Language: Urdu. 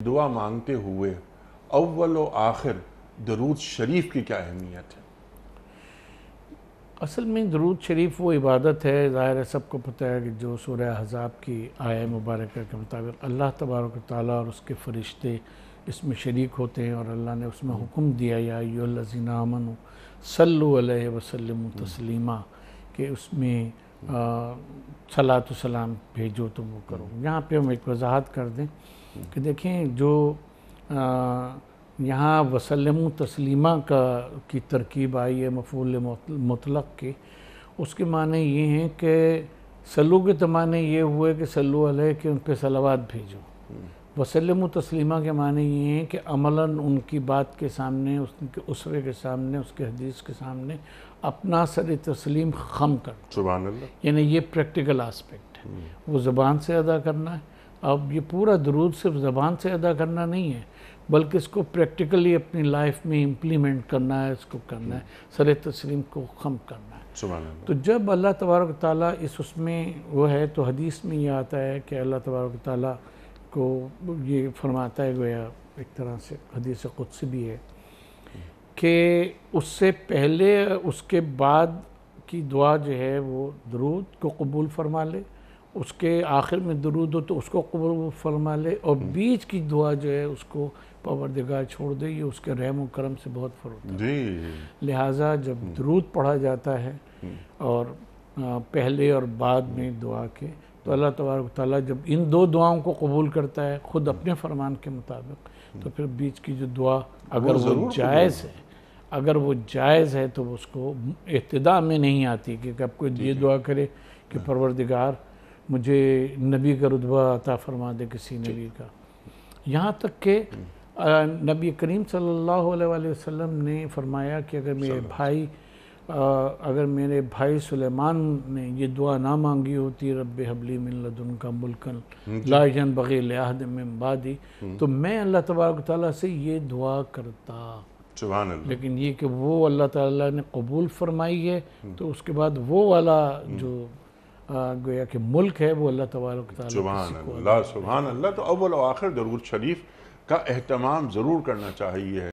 دعا مانگتے ہوئے اول و آخر درود شریف کی کیا اہمیت ہے؟ اصل میں درود شریف وہ عبادت ہے، ظاہر ہے سب کو پتہ ہے کہ جو سورہ احزاب کی آیہ مبارکہ کے مطابق اللہ تبارک و تعالیٰ اور اس کے فرشتے اس میں شریک ہوتے ہیں، اور اللہ نے اس میں حکم دیا یا ایھا الذین آمنوا صلوا علیہ وسلموا تسلیما کہ اس میں صلاۃ و سلام بھیجو تم وہ کرو۔ یہاں پہ ہم ایک وضاحت کر دیں کہ دیکھیں جو یہاں وسلموا تسلیما کی ترکیب آئی ہے مفعول مطلق کی، اس کے معنی یہ ہیں کہ صلو کے تمانے یہ ہوئے کہ صلو علیہ کہ ان پہ صلوات بھیجو، وسلموا تسلیما کے معنی یہ ہیں کہ عملاً ان کی بات کے سامنے، اس کے اسوے کے سامنے، اس کے حدیث کے سامنے اپنا سر تسلیم خم کر، سبحان اللہ، یعنی یہ پریکٹیکل آسپیکٹ ہے، وہ زبان سے ادا کرنا ہے۔ اب یہ پورا درود صرف زبان سے ادا کرنا نہیں ہے، بلکہ اس کو پریکٹیکلی اپنی لائف میں امپلیمنٹ کرنا ہے، اس کو کرنا ہے، سر تسلیم کو خم کرنا ہے۔ سبحان اللہ۔ تو جب اللہ تبارک و تعالیٰ اس میں وہ ہے تو حدیث میں یہ آتا ہے کہ اللہ تبارک و تعالیٰ کو یہ فرماتا ہے، گویا ایک طرح سے حدیث قدسی بھی ہے کہ اس سے پہلے اس کے بعد کی دعا جو ہے وہ درود کو قبول فرما لے، اس کے آخر میں درود ہو تو اس کو قبول فرما لے، اور بیچ کی دعا جو ہے اس کو پروردگار چھوڑ دے، یہ اس کے رحم و کرم سے بہت فرق ہے۔ جی، لہٰذا جب درود پڑھا جاتا ہے اور پہلے اور بعد میں دعا کے، تو اللہ تبارک و تعالیٰ جب ان دو دعاؤں کو قبول کرتا ہے خود اپنے فرمان کے مطابق، تو پھر بیچ کی جو دعا اگر وہ جائز ہے، اگر وہ جائز ہے تو اس کو ابتدا میں نہیں آتی کہ اب کوئی یہ دعا کرے کہ پروردگار مجھے نبی کا رتبہ عطا فرما دے، کسی نبی کا، یہاں تک کہ نبی کریم صلی اللہ علیہ وآلہ وسلم نے فرمایا کہ اگر میرے بھائی سلیمان نے یہ دعا نہ مانگی ہوتی رب حب لی من لدنک ملکا لا ینبغی لأحد من بعدی، تو میں اللہ تبارک و تعالیٰ سے یہ دعا کرتا۔ سبحان اللہ۔ لیکن یہ کہ وہ اللہ تعالیٰ نے قبول فرمائی ہے، تو اس کے بعد وہ والا جو گویا کہ ملک ہے وہ اللہ تبارک و تعالیٰ سبحان اللہ، سبحان اللہ۔ تو اول و آخر درود شریف کا اہتمام ضرور کرنا چاہیے۔